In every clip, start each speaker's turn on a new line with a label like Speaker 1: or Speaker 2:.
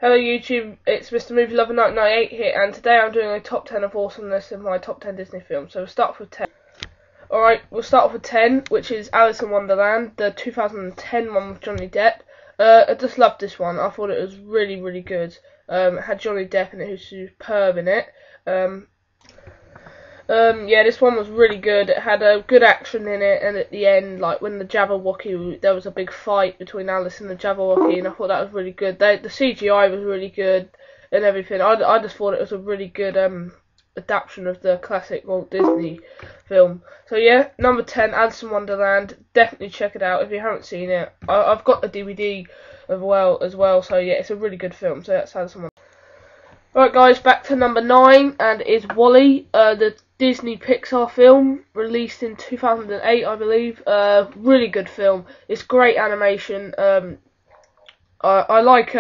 Speaker 1: Hello YouTube, it's Mr. Movie Lover 1998 here, and today I'm doing a top 10 of Awesomeness of my top 10 Disney films. So we'll start off with 10. Alright, we'll start off with 10, which is Alice in Wonderland, the 2010 one with Johnny Depp. I just loved this one. I thought it was really good. It had Johnny Depp in it, who's superb in it. Yeah, this one was really good. It had a good action in it, and at the end, like when the Jabberwocky, there was a big fight between Alice and the Jabberwocky, and I thought that was really good. The CGI was really good and everything. I just thought it was a really good adaptation of the classic Walt Disney film. So yeah, number 10, Alice in Wonderland. Definitely check it out if you haven't seen it. I've got the DVD as well. So yeah, it's a really good film. So that's Alice in Wonderland. Alright guys, back to number 9, and is WALL-E, the Disney Pixar film, released in 2008 I believe. Really good film. It's great animation. I like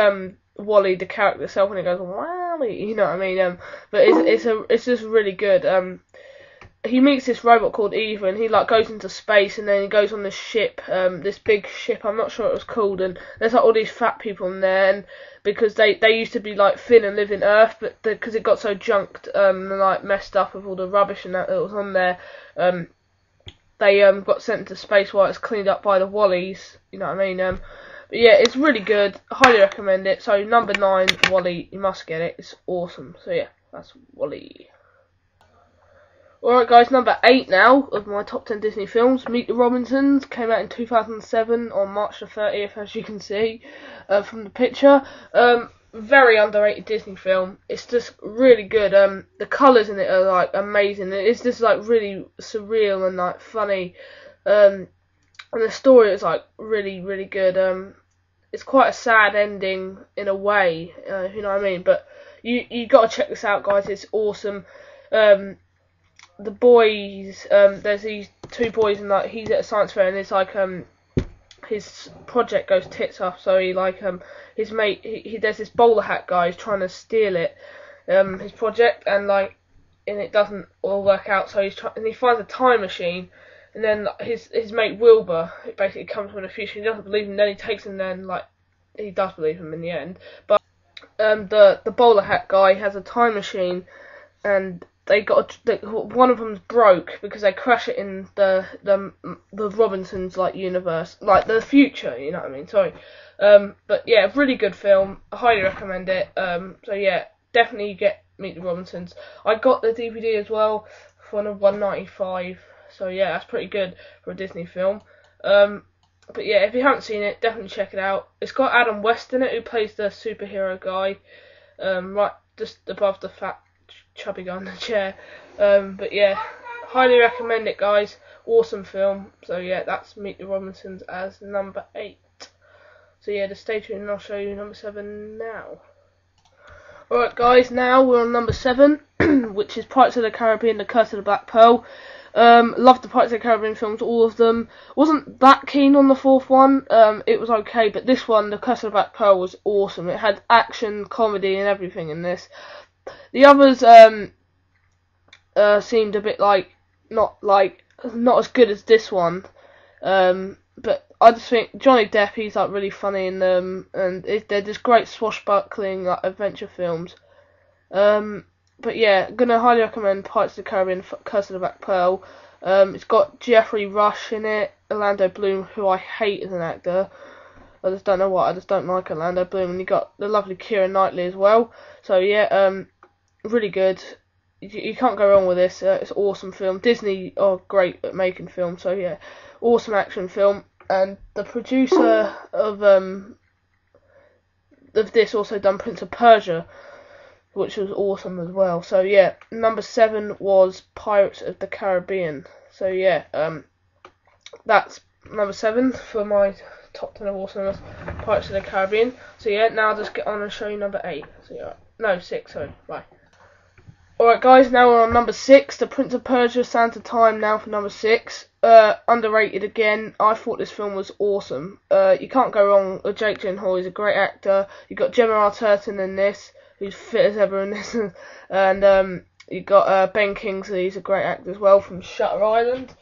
Speaker 1: WALL-E, the character itself, when it goes WALL-E, you know what I mean. But it's just really good. He meets this robot called Eva, and he like goes into space, and then he goes on this ship, this big ship, I'm not sure what it was called, and there's like all these fat people in there, and because they used to be like thin and live in Earth, but because it got so junked and like messed up with all the rubbish and that was on there, they got sent into space while it's cleaned up by the WALL-Es, you know what I mean. But yeah, it's really good. I highly recommend it. So number 9, WALL-E, you must get it. It's awesome. So yeah, that's WALL-E. Alright guys, number 8 now of my top 10 Disney films. Meet the Robinsons came out in 2007 on March the 30th, as you can see from the picture. Very underrated Disney film. It's just really good. The colours in it are like amazing. It's just like really surreal and like funny. And the story is like really good. It's quite a sad ending in a way, you know what I mean. But you got to check this out, guys. It's awesome. The boys, there's these two boys, and like he's at a science fair, and it's like his project goes tits up. So he like his mate, there's this bowler hat guy who's trying to steal it, his project, and it doesn't all work out. So and he finds a time machine, and then his mate Wilbur, it basically comes from the future. He doesn't believe him, then he takes him. Then like he does believe him in the end, but the bowler hat guy has a time machine, and one of them's broke because they crash it in the Robinsons like universe, like the future, you know what I mean. Sorry, but yeah, really good film. I highly recommend it. So yeah, definitely Meet the Robinsons. I got the DVD as well for $1.95. So yeah, that's pretty good for a Disney film. But yeah, if you haven't seen it, definitely check it out. It's got Adam West in it, who plays the superhero guy, right just above the fat chubby guy in the chair. But yeah, highly recommend it, guys. Awesome film. So yeah, that's Meet the Robinsons as number 8. So yeah, just stay tuned and I'll show you number 7 now. Alright guys, now we're on number 7, which is Pirates of the Caribbean, The Curse of the Black Pearl. Loved the Pirates of the Caribbean films, all of them. Wasn't that keen on the 4th one. It was okay, but this one, The Curse of the Black Pearl, was awesome. It had action, comedy and everything in this. The others seemed a bit not as good as this one, but I just think Johnny Depp, he's like really funny in them, and they're just great swashbuckling like adventure films. But yeah, gonna highly recommend Pirates of the Caribbean, Curse of the Black Pearl. It's got Jeffrey Rush in it, Orlando Bloom, who I hate as an actor. I just don't know why. I just don't like Orlando Bloom. And you got the lovely Keira Knightley as well. So yeah, really good. You can't go wrong with this. It's an awesome film. Disney are great at making films. So yeah, awesome action film. And the producer of this also done Prince of Persia, which was awesome as well. So yeah, number 7 was Pirates of the Caribbean. So yeah, that's number 7 for my top 10 of Awesomeness, Pirates of the Caribbean. So yeah, now I'll just get on and show you number 8. So yeah, no, 6, sorry, right. Alright guys, now we're on number 6, The Prince of Persia, Sands of Time, now for number 6. Underrated again. I thought this film was awesome. You can't go wrong with Jake Gyllenhaal. He's a great actor. You got Gemma Arterton in this, who's fit as ever in this, and you got Ben Kingsley. He's a great actor as well from Shutter Island.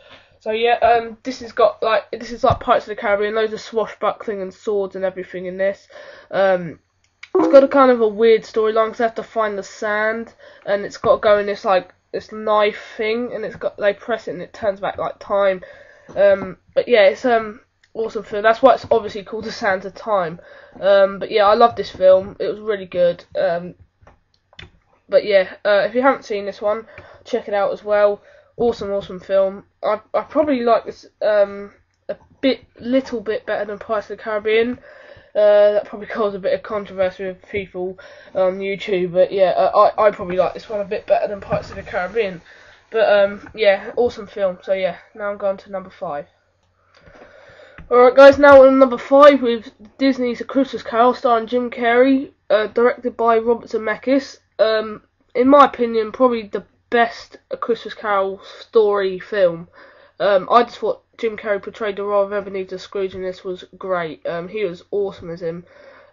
Speaker 1: So yeah, this is like Pirates of the Caribbean. Loads of swashbuckling and swords and everything in this. It's got a kind of a weird storyline because they have to find the sand, and it's got to go in this like this knife thing, and they press it and it turns back like time. But yeah, it's awesome film. That's why it's obviously called The Sands of Time. But yeah, I love this film. It was really good. But yeah, if you haven't seen this one, check it out as well. Awesome film. I probably like this little bit better than Pirates of the Caribbean. That probably caused a bit of controversy with people on YouTube, but yeah, I probably like this one a bit better than Pirates of the Caribbean. But yeah, awesome film. So yeah, now I'm going to number 5. Alright guys, now on number 5 with Disney's A Christmas Carol starring Jim Carrey, directed by Robert Zemeckis. In my opinion, probably the best A Christmas Carol story film. I just thought Jim Carrey portrayed the role of Ebenezer Scrooge and this was great. He was awesome as him.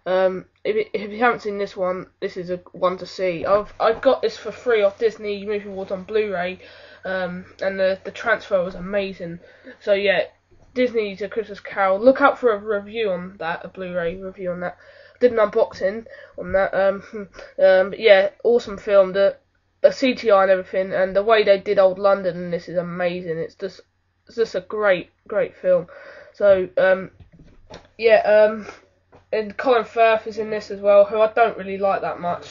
Speaker 1: If you haven't seen this one, this is a one to see. I've got this for free off Disney Movie Awards on Blu-ray, and the transfer was amazing. So yeah, Disney's A Christmas Carol. Look out for a review on that, a Blu-ray review on that. I did an unboxing on that. But yeah, awesome film. The CGI and everything, and the way they did Old London in this is amazing. It's just a great film. So yeah, and Colin Firth is in this as well, who I don't really like that much.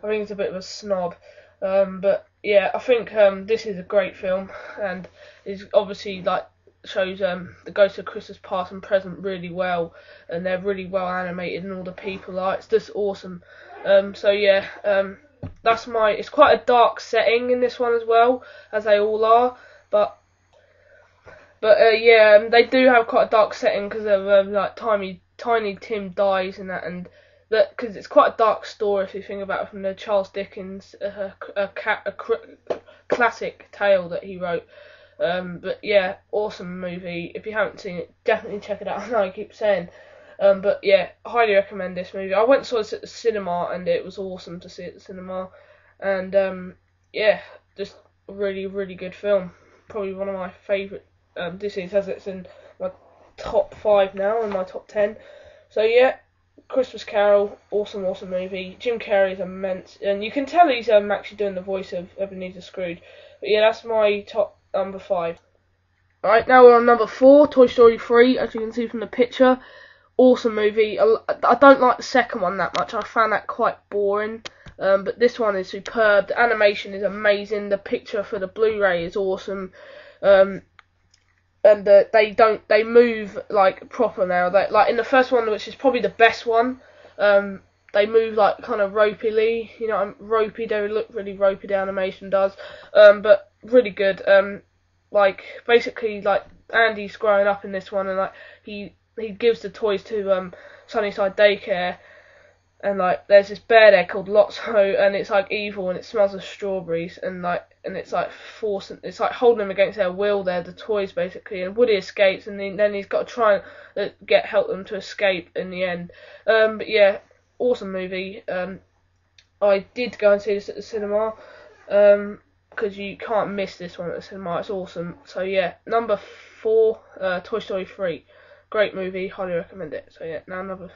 Speaker 1: I think he's a bit of a snob. But yeah, I think this is a great film, and is obviously like shows the Ghost of Christmas Past and Present really well, and they're really well animated, and all the people are. It's just awesome. So yeah, it's quite a dark setting in this one as well, as they all are. But yeah, they do have quite a dark setting because of like Tiny Tim dies and that, and that because it's quite a dark story if you think about it, from the Charles Dickens classic tale that he wrote. But yeah, awesome movie. If you haven't seen it, definitely check it out. I know I keep saying. But yeah, highly recommend this movie. I went and saw this at the cinema, and it was awesome to see it at the cinema. And yeah, just a really good film. Probably one of my favourite Disney. Says it's in my top 5 now, and my top 10. So yeah, Christmas Carol, awesome movie. Jim Carrey is immense, and you can tell he's actually doing the voice of Ebenezer Scrooge. But yeah, that's my top number 5. Alright, now we're on number 4, Toy Story 3, as you can see from the picture. Awesome movie. I don't like the second one that much. I found that quite boring. But this one is superb. The animation is amazing. The picture for the Blu-ray is awesome. And they move like proper now. Like in the first one, which is probably the best one, they move like kind of ropily. You know, ropey. They look really ropey. The animation does. But really good. Like basically, like Andy's growing up in this one, and like he gives the toys to Sunnyside Daycare, and like there's this bear there called Lotso, and it's like evil and it smells of strawberries, and it's like it's like holding them against their will. They're the toys basically, and Woody escapes, and then he's got to try and help them to escape in the end. But yeah, awesome movie. I did go and see this at the cinema, because you can't miss this one at the cinema. It's awesome. So yeah, number 4, Toy Story 3. Great movie, highly recommend it. So yeah, now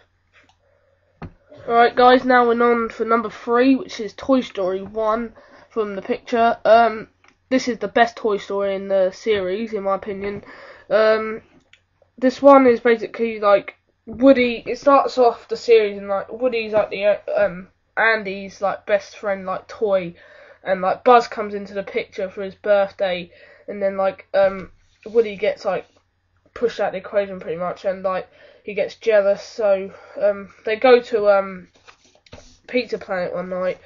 Speaker 1: Alright guys, now we're on for number 3, which is Toy Story 1 from the picture. This is the best Toy Story in the series, in my opinion. This one is basically like Woody. It starts off the series and like Woody's like the Andy's like best friend, like toy, and like Buzz comes into the picture for his birthday, and then like Woody gets like pushed out the equation pretty much, and like he gets jealous, so they go to Pizza Planet one night,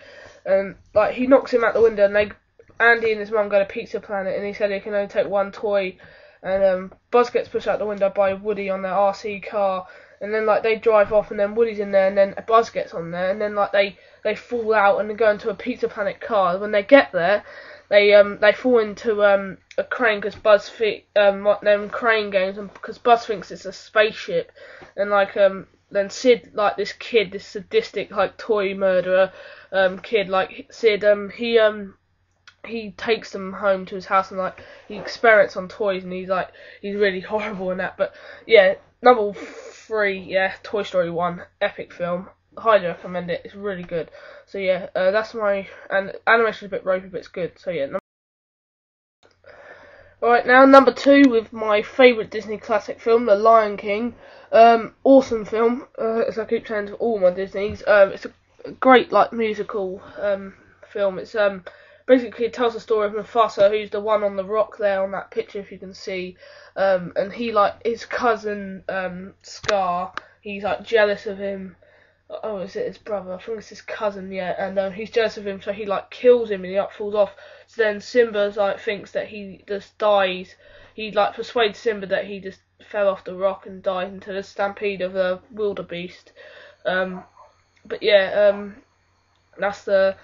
Speaker 1: and like he knocks him out the window, and Andy and his mum go to Pizza Planet, and he said he can only take one toy, and Buzz gets pushed out the window by Woody on their RC car, and then like they drive off, and then Woody's in there, and then Buzz gets on there, and then like they fall out and they go into a Pizza Planet car. When they get there, they fall into a crane because them crane games, and because Buzz thinks it's a spaceship, and like then Sid, like this kid, this sadistic like toy murderer kid, like Sid, he takes them home to his house, and like he experiments on toys, and he's really horrible in that. But yeah, number 3, yeah, Toy Story 1, epic film, highly recommend it. It's really good. So yeah, that's my, and animation's a bit ropey, but it's good. So yeah. Alright, now number 2 with my favourite Disney classic film, The Lion King. Awesome film, as I keep saying to all my Disneys. It's a great like musical film. It's basically it tells the story of Mufasa, who's the one on the rock there on that picture, if you can see. And he like his cousin Scar. He's like jealous of him. Oh, is it his brother? I think it's his cousin, yeah. And he's jealous of him, so he like kills him, and he like falls off. So then Simba's like thinks that he just dies. He like persuades Simba that he just fell off the rock and died into the stampede of a wildebeest. But yeah, that's the.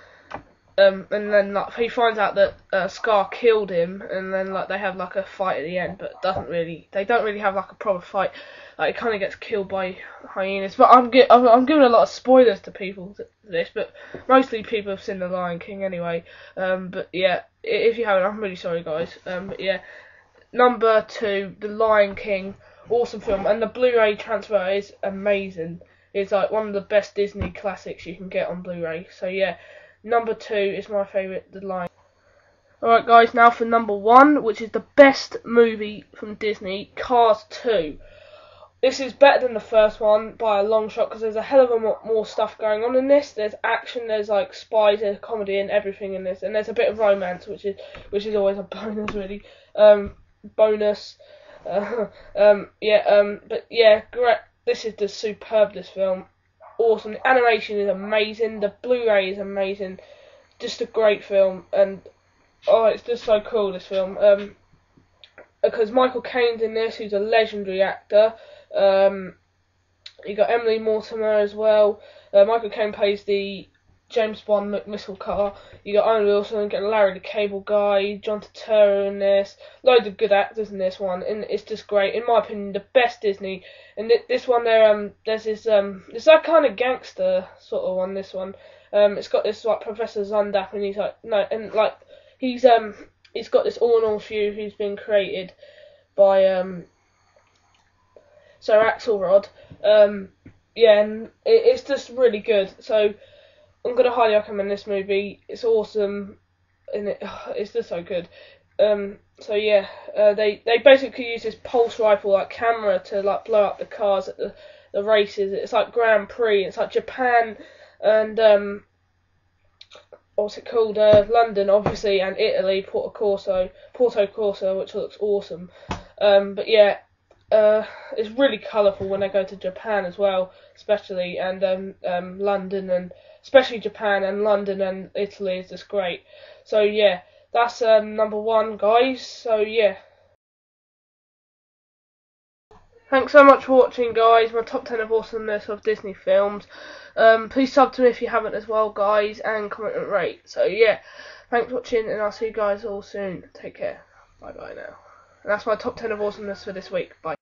Speaker 1: And then like he finds out that Scar killed him, and then like they have like a fight at the end, but they don't really have like a proper fight. Like it kind of gets killed by hyenas. But I'm giving a lot of spoilers to people to this, but mostly people have seen The Lion King anyway. But yeah, if you haven't, I'm really sorry, guys. But yeah, number 2, The Lion King, awesome film, and the Blu-ray transfer is amazing. It's like one of the best Disney classics you can get on Blu-ray. So yeah. Number 2 is my favourite, The Lion. Alright guys, now for number 1, which is the best movie from Disney, Cars 2. This is better than the first one by a long shot, because there's a hell of a lot more stuff going on in this. There's action, there's like spies, there's comedy and everything in this, and there's a bit of romance, which is always a bonus really. Bonus. But yeah, great. This is the superb, this film. Awesome. The animation is amazing. The Blu-ray is amazing. Just a great film, and it's just so cool, this film. Because Michael Caine's in this, who's a legendary actor. You got Emily Mortimer as well. Michael Caine plays the James Bond missile car. You got Owen Wilson, you got Larry the Cable Guy, John Turturro in this. Loads of good actors in this one, and it's just great. In my opinion, the best Disney. And this one there's this it's that kind of gangster sort of one. This one, it's got this like Professor Zundap, and he's like he's got this all-in-all shoe who's been created by Sir Axelrod. Yeah, and it's just really good. So I'm gonna highly recommend this movie. It's awesome, and it's just so good. So yeah, they basically use this pulse rifle like camera to like blow up the cars at the races. It's like Grand Prix. It's like Japan and what's it called? London, obviously, and Italy, Porto Corso, which looks awesome. But yeah. It's really colourful when they go to Japan as well, especially, and London, and especially Japan and London and Italy is just great. So yeah, that's number 1, guys. So yeah, thanks so much for watching, guys. My top 10 of awesomeness of Disney films. Please sub to me if you haven't as well, guys, and comment and rate. So yeah, thanks for watching, and I'll see you guys all soon. Take care. Bye bye now. And that's my top 10 of awesomeness for this week. Bye.